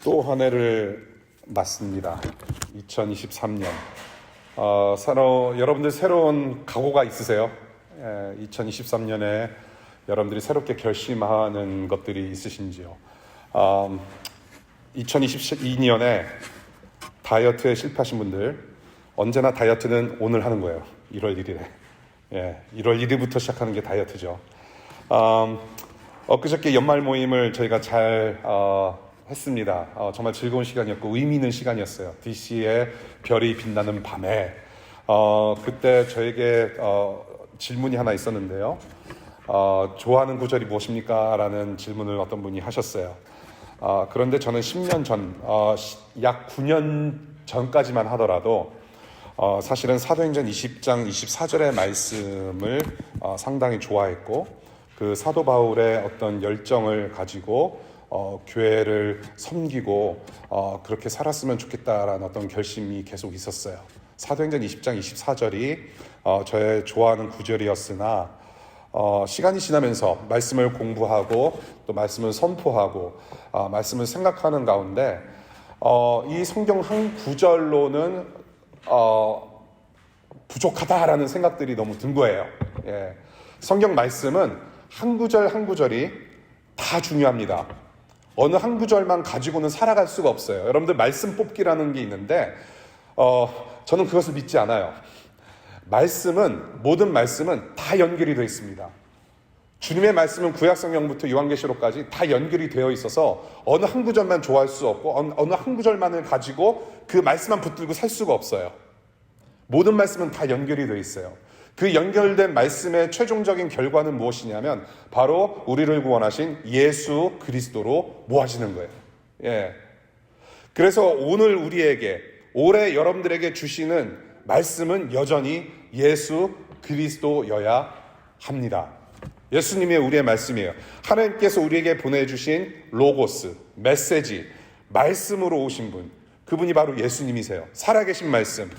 또 한 해를 맞습니다. 2023년. 여러분들 새로운 각오가 있으세요? 2023년에 여러분들이 새롭게 결심하는 것들이 있으신지요? 2022년에 다이어트에 실패하신 분들, 언제나 다이어트는 오늘 하는 거예요. 1월 1일에. 1월 1일부터 시작하는 게 다이어트죠. 엊그저께 연말 모임을 저희가 잘 했습니다. 정말 즐거운 시간이었고 의미 있는 시간이었어요. DC의 별이 빛나는 밤에 그때 저에게 질문이 하나 있었는데요. 좋아하는 구절이 무엇입니까? 라는 질문을 어떤 분이 하셨어요. 그런데 저는 10년 전, 약 9년 전까지만 하더라도 사실은 사도행전 20장 24절의 말씀을 상당히 좋아했고, 그 사도 바울의 어떤 열정을 가지고 교회를 섬기고 그렇게 살았으면 좋겠다라는 어떤 결심이 계속 있었어요. 사도행전 20장 24절이 저의 좋아하는 구절이었으나 시간이 지나면서 말씀을 공부하고 또 말씀을 선포하고 말씀을 생각하는 가운데 이 성경 한 구절로는 부족하다라는 생각들이 너무 든 거예요. 성경 말씀은 한 구절 한 구절이 다 중요합니다. 어느 한 구절만 가지고는 살아갈 수가 없어요. 여러분들 말씀 뽑기라는 게 있는데 저는 그것을 믿지 않아요. 모든 말씀은 다 연결이 되어 있습니다. 주님의 말씀은 구약성경부터 요한계시록까지 다 연결이 되어 있어서 어느 한 구절만 좋아할 수 없고 어느 한 구절만을 가지고 그 말씀만 붙들고 살 수가 없어요. 모든 말씀은 다 연결이 되어 있어요. 그 연결된 말씀의 최종적인 결과는 무엇이냐면 바로 우리를 구원하신 예수 그리스도로 모아지는 거예요. 그래서 오늘 올해 여러분들에게 주시는 말씀은 여전히 예수 그리스도여야 합니다. 예수님이 우리의 말씀이에요. 하나님께서 우리에게 보내주신 로고스, 메시지, 말씀으로 오신 분, 그분이 바로 예수님이세요. 살아계신 말씀.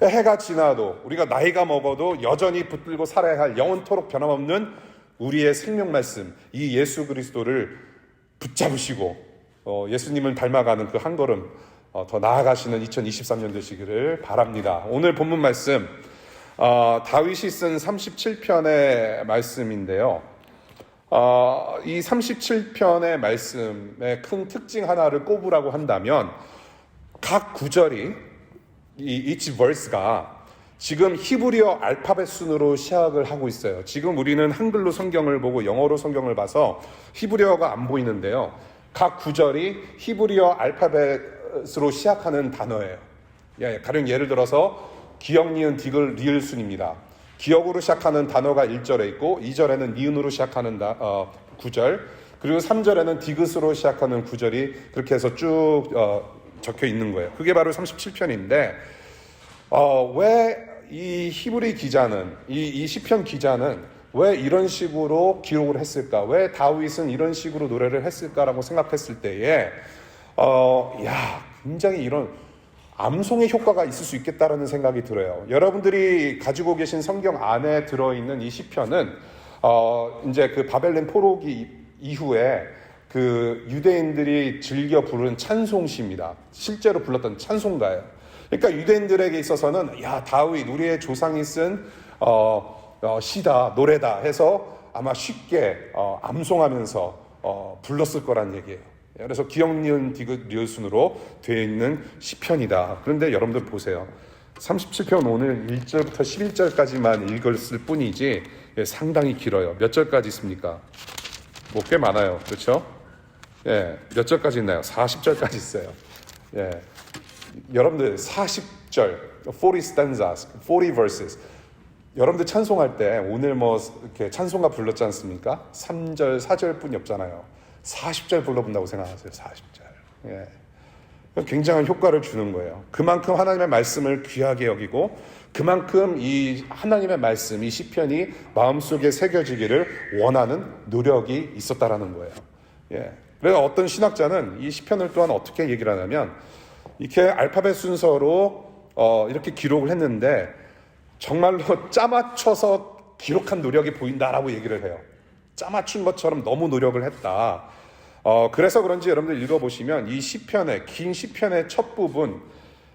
해가 지나도 우리가 나이가 먹어도 여전히 붙들고 살아야 할 영원토록 변함없는 우리의 생명 말씀, 이 예수 그리스도를 붙잡으시고 예수님을 닮아가는 그 한 걸음 더 나아가시는 2023년 되시기를 바랍니다. 오늘 본문 말씀 다윗이 쓴 37편의 말씀인데요. 이 37편의 말씀의 큰 특징 하나를 꼽으라고 한다면 각 구절이 each verse가 지금 히브리어 알파벳 순으로 시작을 하고 있어요. 지금 우리는 한글로 성경을 보고 영어로 성경을 봐서 히브리어가 안 보이는데요. 각 구절이 히브리어 알파벳으로 시작하는 단어예요. 가령 예를 들어서 기역, 니은, 디귿, 리을 순입니다. 기역으로 시작하는 단어가 1절에 있고 2절에는 니은으로 시작하는 구절, 그리고 3절에는 디귿으로 시작하는 구절이 그렇게 해서 쭉 적혀 있는 거예요. 그게 바로 37편인데 왜 이 히브리 기자는 이 시편 기자는 왜 이런 식으로 기록을 했을까? 왜 다윗은 이런 식으로 노래를 했을까라고 생각했을 때에 굉장히 이런 암송의 효과가 있을 수 있겠다라는 생각이 들어요. 여러분들이 가지고 계신 성경 안에 들어있는 이 시편은 이제 그 바벨론 포로기 이후에 그 유대인들이 즐겨 부르는 찬송시입니다. 실제로 불렀던 찬송가예요. 그러니까 유대인들에게 있어서는 다윗 우리의 조상이 쓴 시다, 노래다 해서 아마 쉽게 암송하면서 불렀을 거란 얘기예요. 그래서 기역, 니은, 디귿, 리을 순으로 되어 있는 시편이다. 그런데 여러분들 보세요. 37편 오늘 1절부터 11절까지만 읽었을 뿐이지 상당히 길어요. 몇 절까지 있습니까? 꽤 많아요. 그렇죠? 몇 절까지 있나요? 40절까지 있어요. 여러분들 40절, 40 stanzas, 40 verses. 여러분들 찬송할 때 오늘 이렇게 찬송가 불렀지 않습니까? 3절, 4절 뿐이 없잖아요. 40절 불러본다고 생각하세요. 40절. 굉장한 효과를 주는 거예요. 그만큼 하나님의 말씀을 귀하게 여기고 그만큼 이 하나님의 말씀, 이 시편이 마음속에 새겨지기를 원하는 노력이 있었다라는 거예요. 그래서 어떤 신학자는 이 시편을 또한 어떻게 얘기를 하냐면 이렇게 알파벳 순서로 이렇게 기록을 했는데 정말로 짜맞춰서 기록한 노력이 보인다라고 얘기를 해요. 짜맞춘 것처럼 너무 노력을 했다. 그래서 그런지 여러분들 읽어보시면 이 시편의 긴 시편의 첫 부분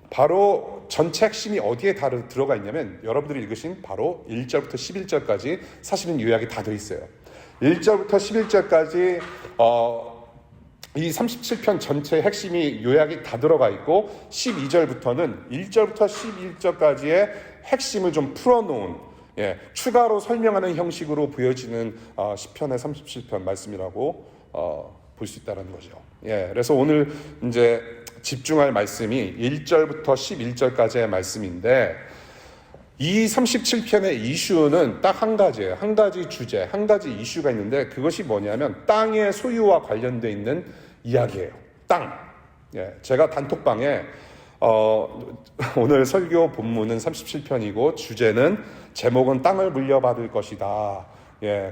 바로 전체 핵심이 어디에 다 들어가 있냐면 여러분들이 읽으신 바로 1절부터 11절까지 사실은 요약이 다 되어 있어요. 1절부터 11절까지 이 37편 전체 핵심이 요약이 다 들어가 있고 12절부터는 1절부터 11절까지의 핵심을 좀 풀어놓은 추가로 설명하는 형식으로 보여지는 시편의 37편 말씀이라고 볼 수 있다는 거죠. 그래서 오늘 이제 집중할 말씀이 1절부터 11절까지의 말씀인데 이 37편의 이슈는 딱 한 가지예요. 한 가지 주제, 한 가지 이슈가 있는데 그것이 뭐냐면 땅의 소유와 관련되어 있는 이야기예요. 땅. 제가 단톡방에 오늘 설교 본문은 37편이고 주제는 제목은 땅을 물려받을 것이다.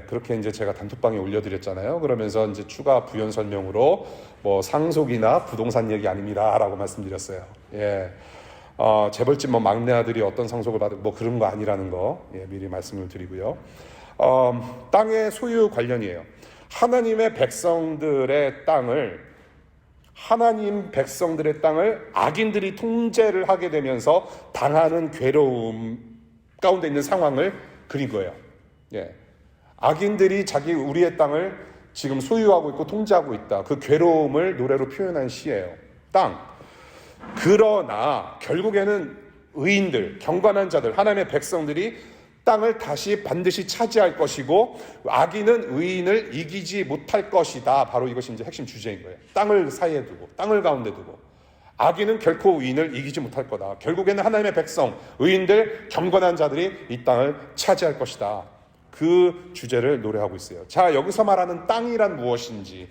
그렇게 이제 제가 단톡방에 올려드렸잖아요. 그러면서 이제 추가 부연 설명으로 뭐 상속이나 부동산 얘기 아닙니다라고 말씀드렸어요. 재벌집 막내 아들이 어떤 상속을 받을 뭐 그런 거 아니라는 거 미리 말씀을 드리고요. 땅의 소유 관련이에요. 하나님의 백성들의 땅을 악인들이 통제를 하게 되면서 당하는 괴로움 가운데 있는 상황을 그린 거예요. 악인들이 우리의 땅을 지금 소유하고 있고 통제하고 있다. 그 괴로움을 노래로 표현한 시예요. 땅. 그러나 결국에는 의인들, 경건한 자들, 하나님의 백성들이 땅을 다시 반드시 차지할 것이고 악인은 의인을 이기지 못할 것이다. 바로 이것이 이제 핵심 주제인 거예요. 땅을 사이에 두고, 땅을 가운데 두고 악인은 결코 의인을 이기지 못할 거다. 결국에는 하나님의 백성, 의인들, 경건한 자들이 이 땅을 차지할 것이다. 그 주제를 노래하고 있어요. 자, 여기서 말하는 땅이란 무엇인지,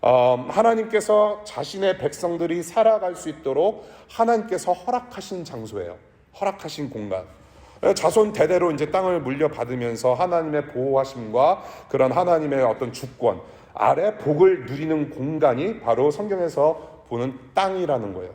하나님께서 자신의 백성들이 살아갈 수 있도록 하나님께서 허락하신 장소예요. 허락하신 공간. 자손 대대로 이제 땅을 물려받으면서 하나님의 보호하심과 그런 하나님의 어떤 주권 아래 복을 누리는 공간이 바로 성경에서 보는 땅이라는 거예요.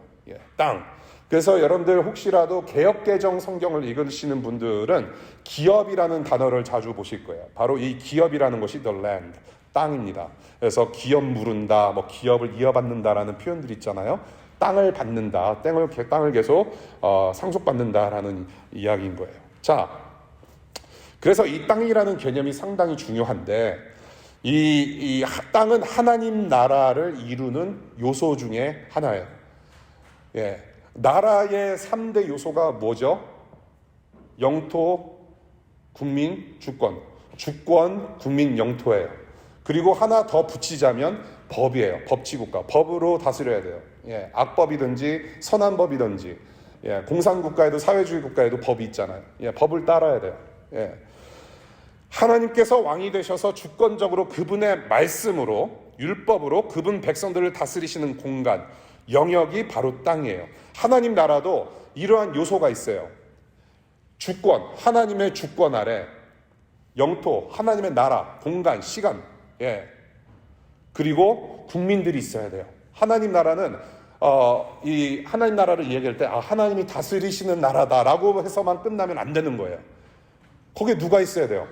땅. 그래서 여러분들 혹시라도 개역개정 성경을 읽으시는 분들은 기업이라는 단어를 자주 보실 거예요. 바로 이 기업이라는 것이 the land, 땅입니다. 그래서 기업 물은다, 뭐 기업을 이어받는다라는 표현들이 있잖아요. 땅을 받는다, 땅을 계속 상속받는다라는 이야기인 거예요. 자, 그래서 이 땅이라는 개념이 상당히 중요한데 이 땅은 하나님 나라를 이루는 요소 중에 하나예요. 나라의 3대 요소가 뭐죠? 영토, 국민, 주권. 주권, 국민, 영토예요. 그리고 하나 더 붙이자면 법이에요. 법치국가. 법으로 다스려야 돼요. 악법이든지 선한법이든지 공산국가에도 사회주의 국가에도 법이 있잖아요. 법을 따라야 돼요. 하나님께서 왕이 되셔서 주권적으로 그분의 말씀으로 율법으로 그분 백성들을 다스리시는 공간, 영역이 바로 땅이에요. 하나님 나라도 이러한 요소가 있어요. 주권, 하나님의 주권 아래 영토, 하나님의 나라, 공간, 시간, 그리고 국민들이 있어야 돼요. 하나님 나라는 이 하나님 나라를 이야기할 때 하나님이 다스리시는 나라다라고 해서만 끝나면 안 되는 거예요. 거기에 누가 있어야 돼요?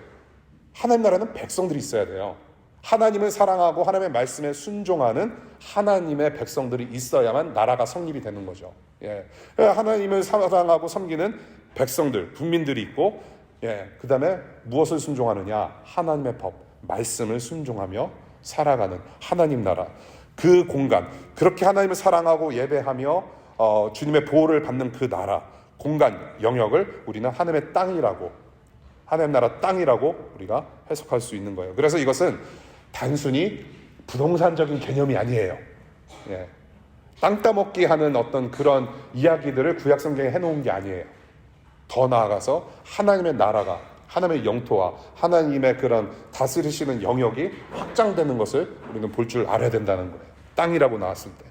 하나님 나라는 백성들이 있어야 돼요. 하나님을 사랑하고 하나님의 말씀에 순종하는 하나님의 백성들이 있어야만 나라가 성립이 되는 거죠. 하나님을 사랑하고 섬기는 백성들, 국민들이 있고, 그 다음에 무엇을 순종하느냐? 하나님의 법, 말씀을 순종하며 살아가는 하나님 나라. 그 공간, 그렇게 하나님을 사랑하고 예배하며 주님의 보호를 받는 그 나라, 공간, 영역을 우리는 하나님의 땅이라고, 하나님 나라 땅이라고 우리가 해석할 수 있는 거예요. 그래서 이것은 단순히 부동산적인 개념이 아니에요. 땅 따먹기 하는 어떤 그런 이야기들을 구약 성경에 해놓은 게 아니에요. 더 나아가서 하나님의 나라가, 하나님의 영토와 하나님의 그런 다스리시는 영역이 확장되는 것을 우리는 볼 줄 알아야 된다는 거예요. 땅이라고 나왔을 때.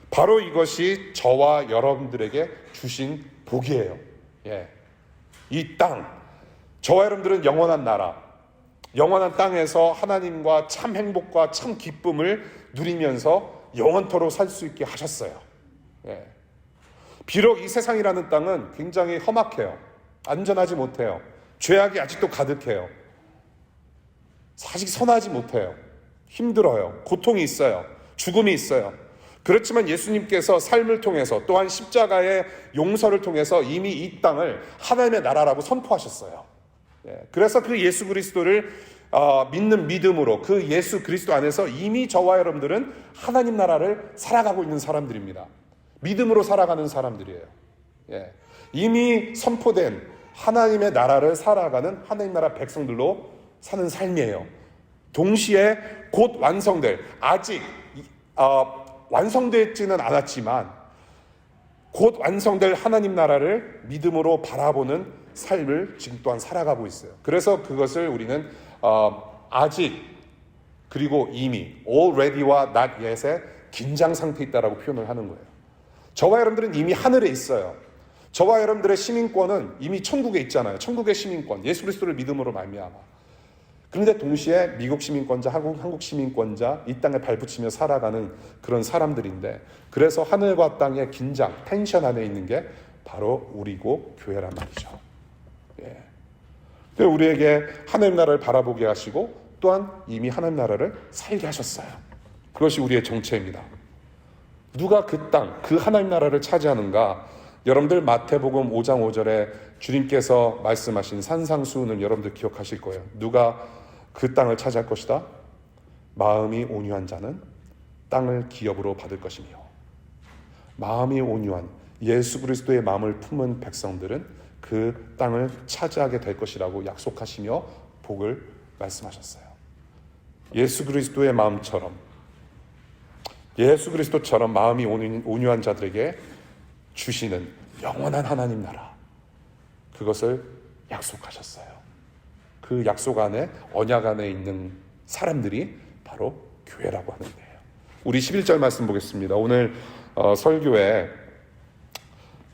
바로 이것이 저와 여러분들에게 주신 복이에요. 이 땅, 저와 여러분들은 영원한 나라, 영원한 땅에서 하나님과 참 행복과 참 기쁨을 누리면서 영원토록 살 수 있게 하셨어요. 비록 이 세상이라는 땅은 굉장히 험악해요. 안전하지 못해요. 죄악이 아직도 가득해요. 사실 선하지 못해요. 힘들어요. 고통이 있어요. 죽음이 있어요. 그렇지만 예수님께서 삶을 통해서 또한 십자가의 용서를 통해서 이미 이 땅을 하나님의 나라라고 선포하셨어요. 그래서 그 예수 그리스도를 믿는 믿음으로 그 예수 그리스도 안에서 이미 저와 여러분들은 하나님 나라를 살아가고 있는 사람들입니다. 믿음으로 살아가는 사람들이에요. 이미 선포된 하나님의 나라를 살아가는 하나님 나라 백성들로 사는 삶이에요. 동시에 곧 완성될, 아직 완성되지는 않았지만 곧 완성될 하나님 나라를 믿음으로 바라보는 삶을 지금 또한 살아가고 있어요. 그래서 그것을 우리는 아직 그리고 이미 already와 not yet의 긴장 상태에 있다라고 표현을 하는 거예요. 저와 여러분들은 이미 하늘에 있어요. 저와 여러분들의 시민권은 이미 천국에 있잖아요. 천국의 시민권, 예수 그리스도를 믿음으로 말미암아. 그런데 동시에 미국 시민권자, 한국 시민권자, 이 땅에 발붙이며 살아가는 그런 사람들인데, 그래서 하늘과 땅의 긴장, 텐션 안에 있는 게 바로 우리고 교회란 말이죠. 우리에게 하나님 나라를 바라보게 하시고 또한 이미 하나님 나라를 살게 하셨어요. 그것이 우리의 정체입니다. 누가 그 땅, 그 하나님 나라를 차지하는가? 여러분들 마태복음 5장 5절에 주님께서 말씀하신 산상수훈을 여러분들 기억하실 거예요. 누가 그 땅을 차지할 것이다? 마음이 온유한 자는 땅을 기업으로 받을 것이며, 마음이 온유한 예수 그리스도의 마음을 품은 백성들은 그 땅을 차지하게 될 것이라고 약속하시며 복을 말씀하셨어요. 예수 그리스도의 마음처럼, 예수 그리스도처럼 마음이 온유한 자들에게 주시는 영원한 하나님 나라, 그것을 약속하셨어요. 그 약속 안에, 언약 안에 있는 사람들이 바로 교회라고 하는 거예요. 우리 11절 말씀 보겠습니다. 오늘 설교의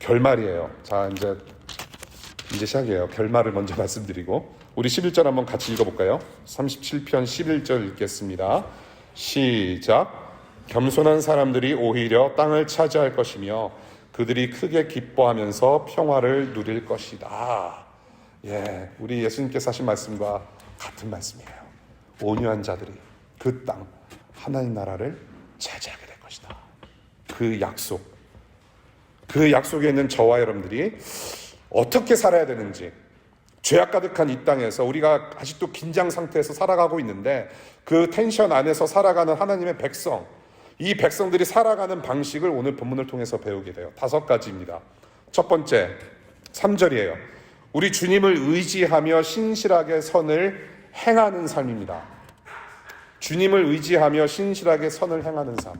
결말이에요. 자, 이제 시작이에요. 결말을 먼저 말씀드리고 우리 11절 한번 같이 읽어볼까요? 37편 11절 읽겠습니다. 시작. 겸손한 사람들이 오히려 땅을 차지할 것이며 그들이 크게 기뻐하면서 평화를 누릴 것이다. 우리 예수님께서 하신 말씀과 같은 말씀이에요. 온유한 자들이 그 땅, 하나님 나라를 차지하게 될 것이다. 그 약속, 그 약속에 있는 저와 여러분들이 어떻게 살아야 되는지, 죄악 가득한 이 땅에서 우리가 아직도 긴장 상태에서 살아가고 있는데 그 텐션 안에서 살아가는 하나님의 백성, 이 백성들이 살아가는 방식을 오늘 본문을 통해서 배우게 돼요. 5가지입니다. 첫 번째, 3절이에요. 우리 주님을 의지하며 신실하게 선을 행하는 삶입니다. 주님을 의지하며 신실하게 선을 행하는 삶.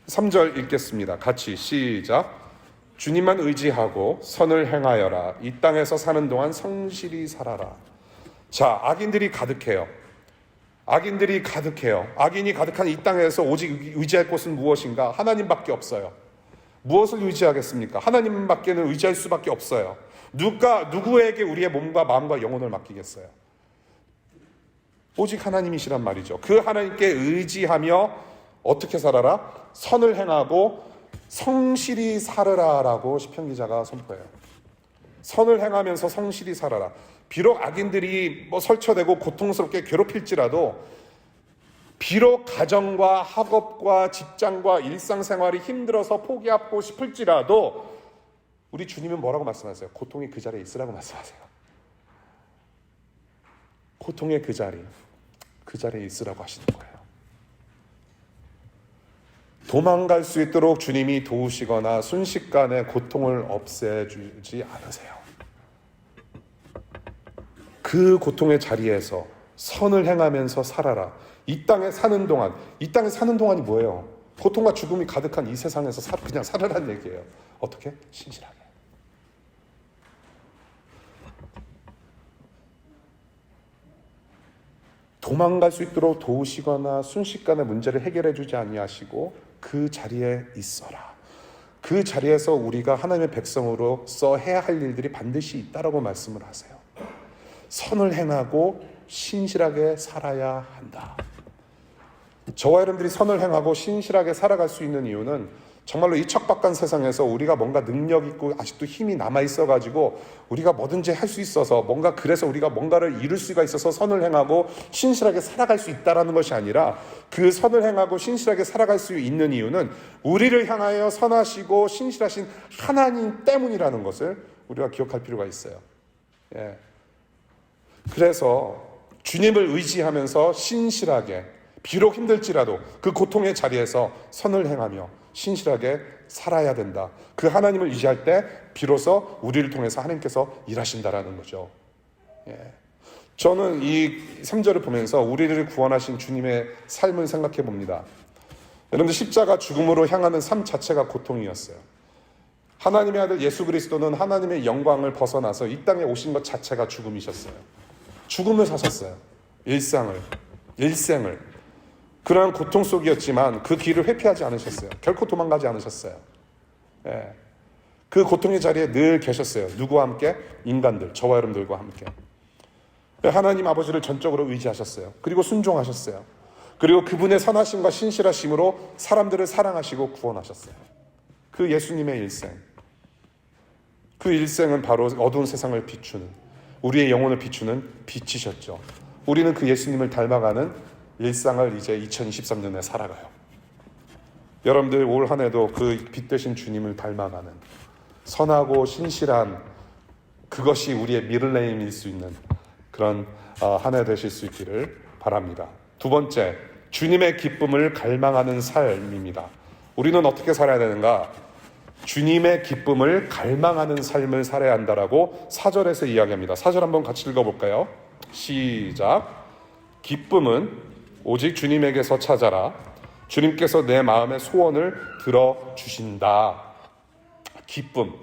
3절 읽겠습니다. 같이 시작. 주님만 의지하고 선을 행하여라. 이 땅에서 사는 동안 성실히 살아라. 자, 악인들이 가득해요. 악인들이 가득해요. 악인이 가득한 이 땅에서 오직 의지할 곳은 무엇인가? 하나님밖에 없어요. 무엇을 의지하겠습니까? 하나님밖에는 의지할 수밖에 없어요. 누구에게 우리의 몸과 마음과 영혼을 맡기겠어요? 오직 하나님이시란 말이죠. 그 하나님께 의지하며 어떻게 살아라? 선을 행하고 성실히 살으라라고 시편 기자가 선포해요. 선을 행하면서 성실히 살아라. 비록 악인들이 설쳐대고 고통스럽게 괴롭힐지라도, 비록 가정과 학업과 직장과 일상생활이 힘들어서 포기하고 싶을지라도 우리 주님은 뭐라고 말씀하세요? 고통이 그 자리에 있으라고 말씀하세요. 고통의 그 자리에 있으라고 하시는 거예요. 도망갈 수 있도록 주님이 도우시거나 순식간에 고통을 없애주지 않으세요. 그 고통의 자리에서 선을 행하면서 살아라. 이 땅에 사는 동안이 뭐예요? 고통과 죽음이 가득한 이 세상에서 그냥 살아라는 얘기예요. 어떻게? 신실하게. 도망갈 수 있도록 도우시거나 순식간에 문제를 해결해 주지 아니하시고 그 자리에 있어라. 그 자리에서 우리가 하나님의 백성으로서 해야 할 일들이 반드시 있다라고 말씀을 하세요. 선을 행하고 신실하게 살아야 한다. 저와 여러분들이 선을 행하고 신실하게 살아갈 수 있는 이유는 정말로 이 척박한 세상에서 우리가 뭔가 능력 있고 아직도 힘이 남아 있어가지고 우리가 뭐든지 할 수 있어서 뭔가 그래서 우리가 뭔가를 이룰 수가 있어서 선을 행하고 신실하게 살아갈 수 있다라는 것이 아니라 그 선을 행하고 신실하게 살아갈 수 있는 이유는 우리를 향하여 선하시고 신실하신 하나님 때문이라는 것을 우리가 기억할 필요가 있어요. 예. 그래서 주님을 의지하면서 신실하게 비록 힘들지라도 그 고통의 자리에서 선을 행하며 신실하게 살아야 된다. 그 하나님을 의지할 때 비로소 우리를 통해서 하나님께서 일하신다라는 거죠. 예. 저는 이 3절을 보면서 우리를 구원하신 주님의 삶을 생각해 봅니다. 여러분들 십자가 죽음으로 향하는 삶 자체가 고통이었어요. 하나님의 아들 예수 그리스도는 하나님의 영광을 벗어나서 이 땅에 오신 것 자체가 죽음이셨어요. 죽음을 사셨어요. 일생을. 그러한 고통 속이었지만 그 길을 회피하지 않으셨어요. 결코 도망가지 않으셨어요. 예. 그 고통의 자리에 늘 계셨어요. 누구와 함께? 인간들, 저와 여러분들과 함께. 하나님 아버지를 전적으로 의지하셨어요. 그리고 순종하셨어요. 그리고 그분의 선하심과 신실하심으로 사람들을 사랑하시고 구원하셨어요. 그 예수님의 일생. 그 일생은 바로 어두운 세상을 비추는, 우리의 영혼을 비추는 빛이셨죠. 우리는 그 예수님을 닮아가는 일상을 이제 2023년에 살아가요. 여러분들 올 한 해도 그 빛 되신 주님을 닮아가는 선하고 신실한 그것이 우리의 미들네임일 수 있는 그런 한 해 되실 수 있기를 바랍니다. 두 번째, 주님의 기쁨을 갈망하는 삶입니다. 우리는 어떻게 살아야 되는가? 주님의 기쁨을 갈망하는 삶을 살아야 한다라고 4절에서 이야기합니다. 4절 한번 같이 읽어볼까요? 시작. 기쁨은 오직 주님에게서 찾아라. 주님께서 내 마음의 소원을 들어주신다. 기쁨.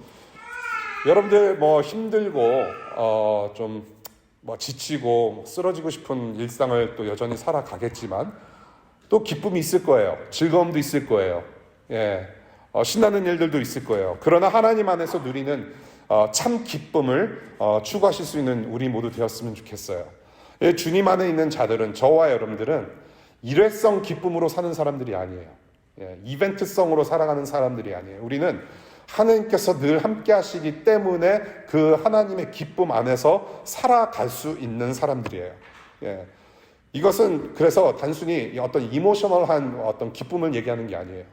여러분들 힘들고 좀 지치고 쓰러지고 싶은 일상을 또 여전히 살아가겠지만 또 기쁨이 있을 거예요. 즐거움도 있을 거예요. 예. 신나는 일들도 있을 거예요. 그러나 하나님 안에서 누리는 참 기쁨을 추구하실 수 있는 우리 모두 되었으면 좋겠어요. 예, 주님 안에 있는 자들은, 저와 여러분들은 일회성 기쁨으로 사는 사람들이 아니에요. 예, 이벤트성으로 살아가는 사람들이 아니에요. 우리는 하나님께서 늘 함께 하시기 때문에 그 하나님의 기쁨 안에서 살아갈 수 있는 사람들이에요. 예, 이것은 그래서 단순히 어떤 이모셔널한 어떤 기쁨을 얘기하는 게 아니에요.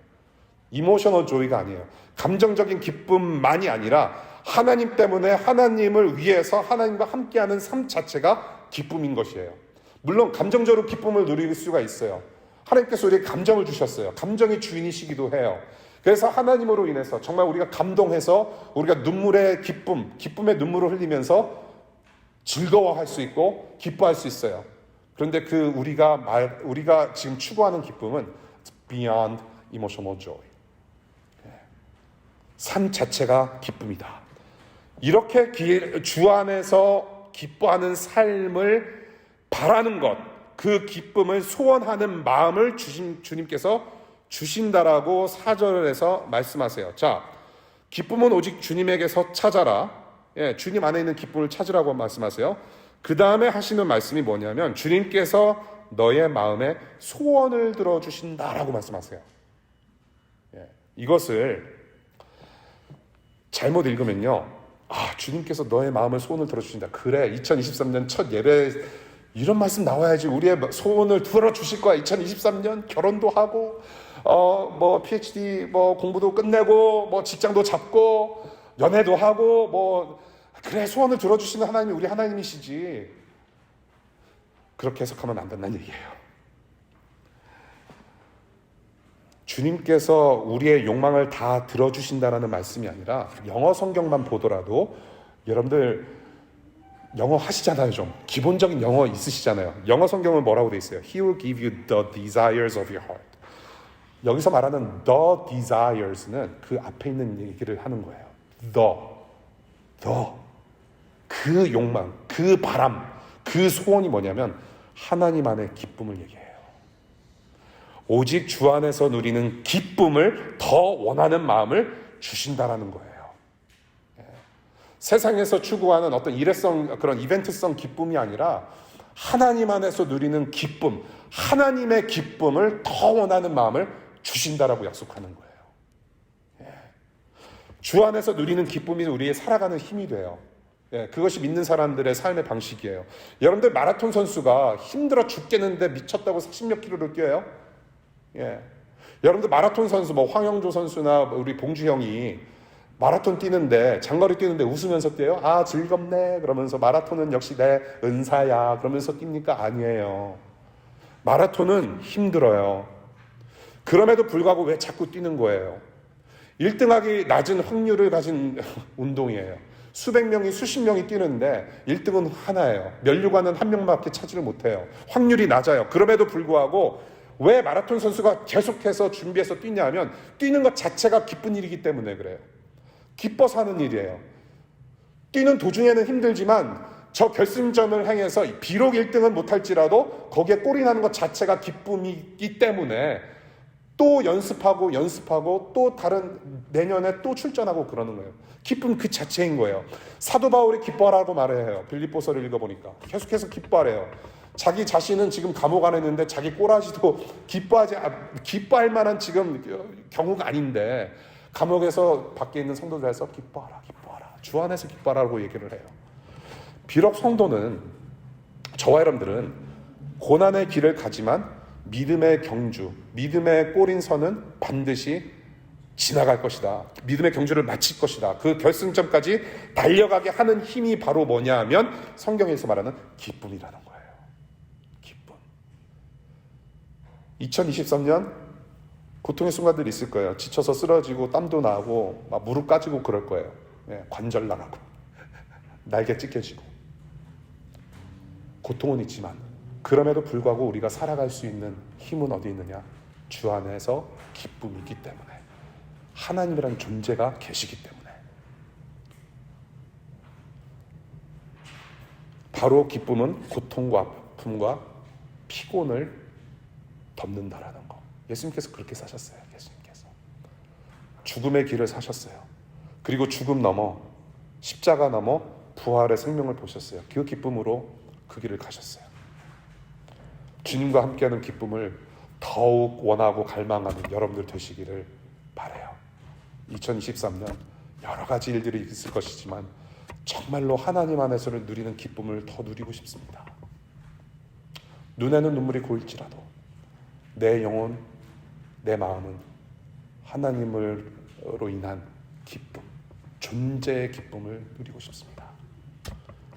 이모셔널 조이가 아니에요. 감정적인 기쁨만이 아니라 하나님 때문에 하나님을 위해서 하나님과 함께하는 삶 자체가 기쁨인 것이에요. 물론 감정적으로 기쁨을 누릴 수가 있어요. 하나님께서 우리에게 감정을 주셨어요. 감정의 주인이시기도 해요. 그래서 하나님으로 인해서 정말 우리가 감동해서 우리가 눈물의 기쁨의 눈물을 흘리면서 즐거워할 수 있고 기뻐할 수 있어요. 그런데 우리가 지금 추구하는 기쁨은 beyond emotional joy. 삶 자체가 기쁨이다. 이렇게 주 안에서 기뻐하는 삶을 바라는 것, 그 기쁨을 소원하는 마음을 주님께서 주신다라고 4절에서 말씀하세요. 자, 기쁨은 오직 주님에게서 찾아라. 예, 주님 안에 있는 기쁨을 찾으라고 말씀하세요. 그 다음에 하시는 말씀이 뭐냐면 주님께서 너의 마음에 소원을 들어주신다라고 말씀하세요. 예, 이것을 잘못 읽으면요, 주님께서 너의 마음을 소원을 들어주신다. 그래, 2023년 첫 예배 이런 말씀 나와야지. 우리의 소원을 들어주실 거야. 2023년 결혼도 하고 PhD 공부도 끝내고 직장도 잡고 연애도 하고 그래, 소원을 들어주시는 하나님이 우리 하나님이시지. 그렇게 해석하면 안 된다는 얘기예요. 주님께서 우리의 욕망을 다 들어주신다는 말씀이 아니라, 영어 성경만 보더라도 여러분들 영어 하시잖아요. 좀 기본적인 영어 있으시잖아요. 영어 성경은 뭐라고 돼 있어요? He will give you the desires of your heart. 여기서 말하는 the desires는 그 앞에 있는 얘기를 하는 거예요. 그 욕망, 그 바람, 그 소원이 뭐냐면 하나님 안의 기쁨을 얘기해요. 오직 주 안에서 누리는 기쁨을 더 원하는 마음을 주신다라는 거예요. 세상에서 추구하는 어떤 일회성, 그런 이벤트성 기쁨이 아니라 하나님 안에서 누리는 기쁨, 하나님의 기쁨을 더 원하는 마음을 주신다라고 약속하는 거예요. 주 안에서 누리는 기쁨이 우리의 살아가는 힘이 돼요. 예, 그것이 믿는 사람들의 삶의 방식이에요. 여러분들 마라톤 선수가 힘들어 죽겠는데 미쳤다고 40몇 킬로를 뛰어요? 예. 여러분들 마라톤 선수, 뭐 황영조 선수나 우리 봉주 형이 마라톤 뛰는데, 장거리 뛰는데 웃으면서 뛰어요? 아, 즐겁네. 그러면서 마라톤은 역시 내 은사야. 그러면서 뜁니까? 아니에요. 마라톤은 힘들어요. 그럼에도 불구하고 왜 자꾸 뛰는 거예요? 1등하기 낮은 확률을 가진 운동이에요. 수백 명이 수십 명이 뛰는데 1등은 하나예요. 면류관은 한 명밖에 차지를 못해요. 확률이 낮아요. 그럼에도 불구하고 왜 마라톤 선수가 계속해서 준비해서 뛰냐면 뛰는 것 자체가 기쁜 일이기 때문에 그래요. 기뻐서 하는 일이에요. 뛰는 도중에는 힘들지만 저 결승점을 향해서 비록 1등은 못할지라도 거기에 골이 나는 것 자체가 기쁨이기 때문에 또 연습하고 또 다른 내년에 또 출전하고 그러는 거예요. 기쁨 그 자체인 거예요. 사도 바울이 기뻐하라고 말해요. 빌립보서를 읽어보니까 계속해서 기뻐하래요. 자기 자신은 지금 감옥 안에 있는데 자기 꼬라지도 기뻐할 만한 지금 경우가 아닌데 감옥에서 밖에 있는 성도들에서 기뻐하라 주 안에서 기뻐하라고 얘기를 해요. 비록 성도는, 저와 여러분들은 고난의 길을 가지만 믿음의 경주, 믿음의 꼬린선은 반드시 지나갈 것이다. 믿음의 경주를 마칠 것이다. 그 결승점까지 달려가게 하는 힘이 바로 뭐냐 하면 성경에서 말하는 기쁨이라는 거예요. 기쁨. 2023년 고통의 순간들이 있을 거예요. 지쳐서 쓰러지고 땀도 나고 막 무릎 까지고 그럴 거예요. 예, 관절 나가고 날개 찢겨지고 고통은 있지만 그럼에도 불구하고 우리가 살아갈 수 있는 힘은 어디 있느냐? 주 안에서 기쁨이 있기 때문에, 하나님이라는 존재가 계시기 때문에. 바로 기쁨은 고통과 아픔과 피곤을 덮는다라는 거. 예수님께서 그렇게 사셨어요. 예수님께서 죽음의 길을 사셨어요. 그리고 죽음 넘어 십자가 넘어 부활의 생명을 보셨어요. 그 기쁨으로 그 길을 가셨어요. 주님과 함께하는 기쁨을 더욱 원하고 갈망하는 여러분들 되시기를 바라요. 2023년 여러 가지 일들이 있을 것이지만 정말로 하나님 안에서를 누리는 기쁨을 더 누리고 싶습니다. 눈에는 눈물이 고일지라도 내 영혼, 내 마음은 하나님으로 인한 기쁨, 존재의 기쁨을 누리고 싶습니다.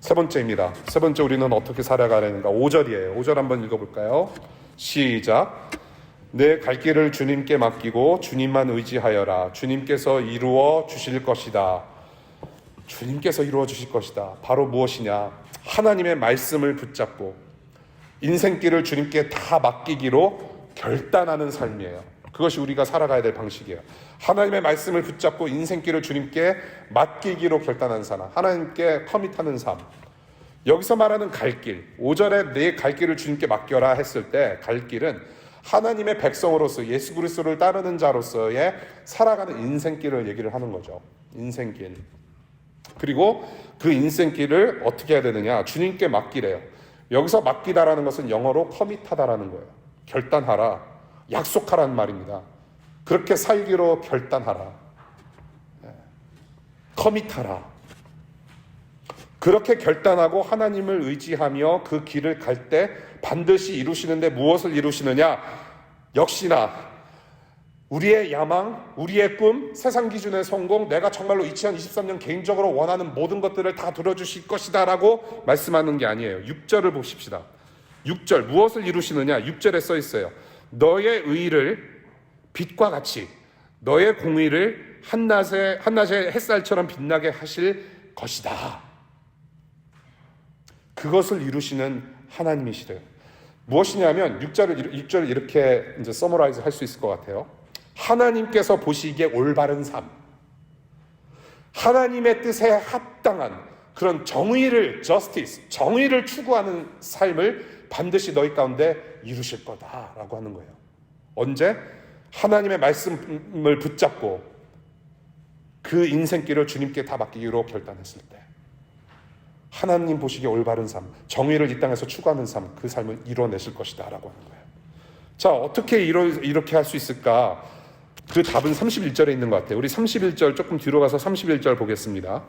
세 번째입니다. 세 번째 우리는 어떻게 살아가려는가? 5절이에요. 5절 한번 읽어볼까요? 시작. 내 갈 길을 주님께 맡기고 주님만 의지하여라. 주님께서 이루어 주실 것이다. 주님께서 이루어 주실 것이다. 바로 무엇이냐? 하나님의 말씀을 붙잡고 인생길을 주님께 다 맡기기로 결단하는 삶이에요. 그것이 우리가 살아가야 될 방식이에요. 하나님의 말씀을 붙잡고 인생길을 주님께 맡기기로 결단한 사람, 하나님께 커밋하는 삶. 여기서 말하는 갈 길, 5절에 내 갈 길을 주님께 맡겨라 했을 때 갈 길은 하나님의 백성으로서 예수 그리스도를 따르는 자로서의 살아가는 인생길을 얘기를 하는 거죠. 인생길. 그리고 그 인생길을 어떻게 해야 되느냐? 주님께 맡기래요. 여기서 맡기다라는 것은 영어로 커밋하다라는 거예요. 결단하라. 약속하라는 말입니다. 그렇게 살기로 결단하라. 커밋하라. 그렇게 결단하고 하나님을 의지하며 그 길을 갈 때 반드시 이루시는데 무엇을 이루시느냐? 역시나 우리의 야망, 우리의 꿈, 세상 기준의 성공, 내가 정말로 2023년 개인적으로 원하는 모든 것들을 다 들어주실 것이다 라고 말씀하는 게 아니에요. 6절을 보십시다. 6절 무엇을 이루시느냐? 6절에 써 있어요. 너의 의를 빛과 같이 너의 공의를 한낮의 햇살처럼 빛나게 하실 것이다. 그것을 이루시는 하나님이시래요. 무엇이냐면 6절을 이렇게 이제 서머라이즈 할 수 있을 것 같아요. 하나님께서 보시기에 올바른 삶, 하나님의 뜻에 합당한 그런 정의를 추구하는 삶을 반드시 너희 가운데 이루실 거다라고 하는 거예요. 언제? 하나님의 말씀을 붙잡고 그 인생길을 주님께 다 맡기기로 결단했을 때, 하나님 보시기에 올바른 삶, 정의를 이 땅에서 추구하는 삶, 그 삶을 이뤄내실 것이다 라고 하는 거예요. 자, 어떻게 이렇게 할 수 있을까? 그 답은 31절에 있는 것 같아요. 우리 31절 조금 뒤로 가서 31절 보겠습니다.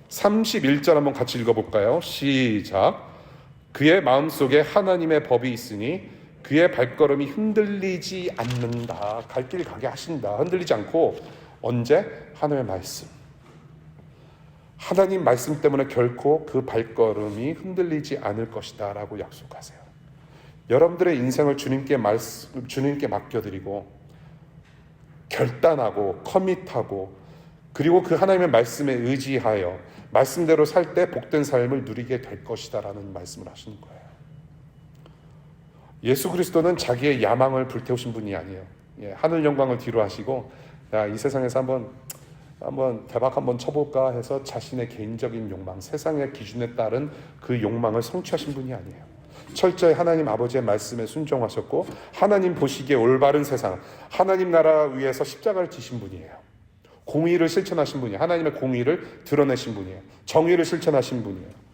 31절 한번 같이 읽어볼까요? 시작. 그의 마음속에 하나님의 법이 있으니 그의 발걸음이 흔들리지 않는다. 갈 길 가게 하신다. 흔들리지 않고 언제? 하나님의 말씀. 하나님 말씀 때문에 결코 그 발걸음이 흔들리지 않을 것이다 라고 약속하세요. 여러분들의 인생을 주님께 맡겨드리고 결단하고 커밋하고 그리고 그 하나님의 말씀에 의지하여 말씀대로 살 때 복된 삶을 누리게 될 것이다 라는 말씀을 하시는 거예요. 예수 그리스도는 자기의 야망을 불태우신 분이 아니에요. 하늘 영광을 뒤로 하시고 야, 이 세상에서 한번 대박 한번 쳐볼까 해서 자신의 개인적인 욕망, 세상의 기준에 따른 그 욕망을 성취하신 분이 아니에요. 철저히 하나님 아버지의 말씀에 순종하셨고 하나님 보시기에 올바른 세상, 하나님 나라 위해서 십자가를 지신 분이에요. 공의를 실천하신 분이에요. 하나님의 공의를 드러내신 분이에요. 정의를 실천하신 분이에요.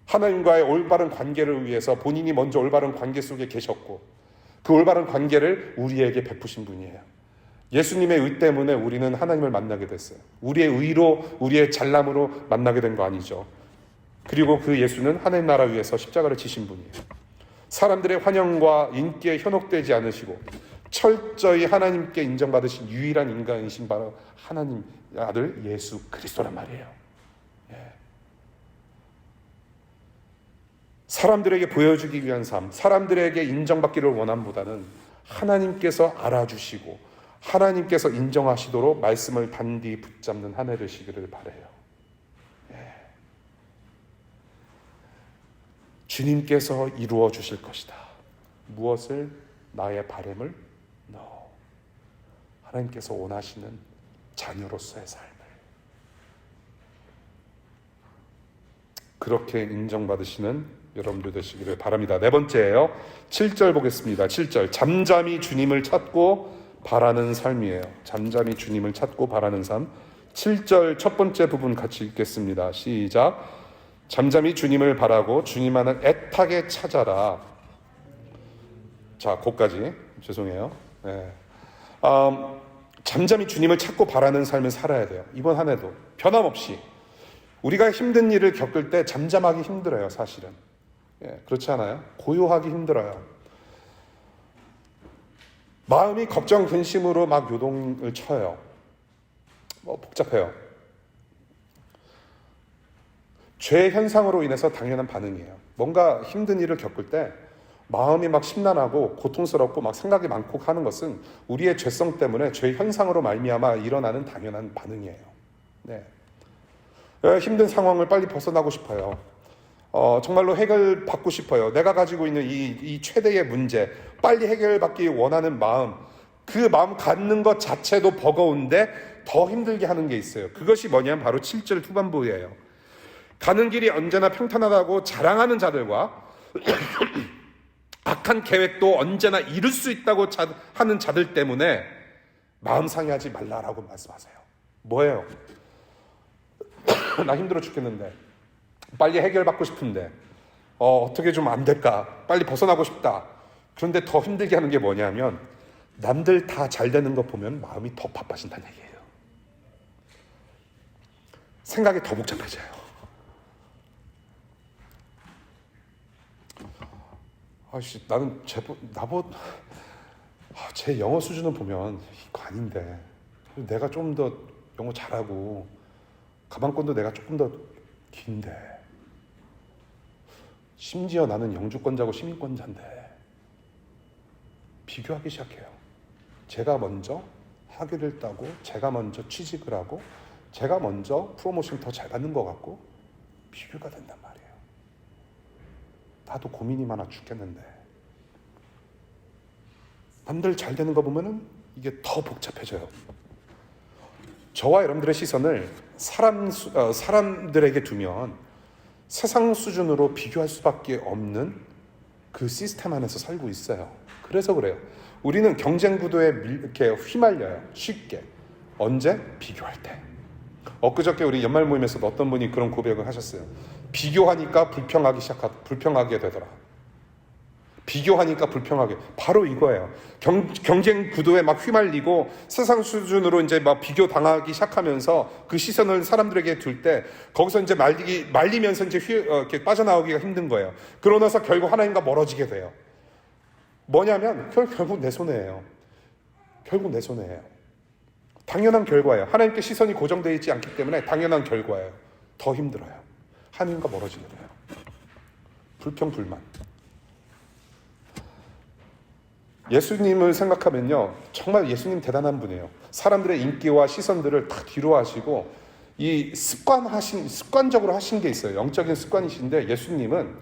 하나님과의 올바른 관계를 위해서 본인이 먼저 올바른 관계 속에 계셨고 그 올바른 관계를 우리에게 베푸신 분이에요. 예수님의 의 때문에 우리는 하나님을 만나게 됐어요. 우리의 의로, 우리의 잘남으로 만나게 된 거 아니죠. 그리고 그 예수는 하나님 나라 위해서 십자가를 지신 분이에요. 사람들의 환영과 인기에 현혹되지 않으시고 철저히 하나님께 인정받으신 유일한 인간이신 바로 하나님 아들 예수 그리스도란 말이에요. 사람들에게 보여주기 위한 삶, 사람들에게 인정받기를 원함보다는 하나님께서 알아주시고 하나님께서 인정하시도록 말씀을 단디 붙잡는 한 해 되시기를 바라요. 주님께서 이루어 주실 것이다. 무엇을? 나의 바람을? No. 하나님께서 원하시는 자녀로서의 삶을 그렇게 인정받으시는 여러분들 되시기를 바랍니다. 네 번째예요. 7절 보겠습니다. 7절. 잠잠히 주님을 찾고 바라는 삶이에요. 잠잠히 주님을 찾고 바라는 삶. 7절 첫 번째 부분 같이 읽겠습니다. 시작. 잠잠히 주님을 바라고 주님만을 애타게 찾아라. 자, 거기까지. 죄송해요. 네. 잠잠히 주님을 찾고 바라는 삶을 살아야 돼요. 이번 한 해도 변함없이. 우리가 힘든 일을 겪을 때 잠잠하기 힘들어요, 사실은. 그렇지 않아요? 고요하기 힘들어요. 마음이 걱정, 근심으로 막 요동을 쳐요. 복잡해요. 죄 현상으로 인해서 당연한 반응이에요. 뭔가 힘든 일을 겪을 때 마음이 막 심란하고 고통스럽고 막 생각이 많고 하는 것은 우리의 죄성 때문에 죄 현상으로 말미암아 일어나는 당연한 반응이에요. 네. 힘든 상황을 빨리 벗어나고 싶어요. 정말로 해결받고 싶어요. 내가 가지고 있는 이 최대의 문제, 빨리 해결받기 원하는 마음, 그 마음 갖는 것 자체도 버거운데 더 힘들게 하는 게 있어요. 그것이 뭐냐면 바로 7절 후반부예요. 가는 길이 언제나 평탄하다고 자랑하는 자들과 악한 계획도 언제나 이룰 수 있다고 하는 자들 때문에 마음 상해하지 말라라고 말씀하세요. 뭐예요? 나 힘들어 죽겠는데 빨리 해결받고 싶은데 어떻게 좀 안 될까? 빨리 벗어나고 싶다. 그런데 더 힘들게 하는 게 뭐냐면 남들 다 잘 되는 거 보면 마음이 더 바빠진다는 얘기예요. 생각이 더 복잡해져요. 나는 제 영어 수준을 보면 이거 아닌데 내가 좀 더 영어 잘하고 가방권도 내가 조금 더 긴데 심지어 나는 영주권자고 시민권자인데 비교하기 시작해요. 제가 먼저 학위를 따고 제가 먼저 취직을 하고 제가 먼저 프로모션 더 잘 받는 것 같고 비교가 된단 말이에요. 나도 고민이 많아 죽겠는데 남들 잘 되는 거 보면은 이게 더 복잡해져요. 저와 여러분들의 시선을 사람들에게 두면 세상 수준으로 비교할 수밖에 없는 그 시스템 안에서 살고 있어요. 그래서 그래요. 우리는 경쟁 구도에 이렇게 휘말려요. 쉽게. 언제? 비교할 때. 엊그저께 우리 연말 모임에서도 어떤 분이 그런 고백을 하셨어요. 비교하니까 불평하게 되더라. 비교하니까 불평하게. 바로 이거예요. 경쟁 구도에 막 휘말리고 세상 수준으로 이제 막 비교 당하기 시작하면서 그 시선을 사람들에게 둘 때 거기서 이제 말리면서 이제 이렇게 빠져나오기가 힘든 거예요. 그러고 나서 결국 하나님과 멀어지게 돼요. 뭐냐면 결국 내 손해예요. 결국 내 손해예요. 당연한 결과예요. 하나님께 시선이 고정되어 있지 않기 때문에 당연한 결과예요. 더 힘들어요. 하나님과 멀어지게 돼요. 불평, 불만. 예수님을 생각하면요, 정말 예수님 대단한 분이에요. 사람들의 인기와 시선들을 다 뒤로 하시고 이 습관적으로 하신 게 있어요. 영적인 습관이신데 예수님은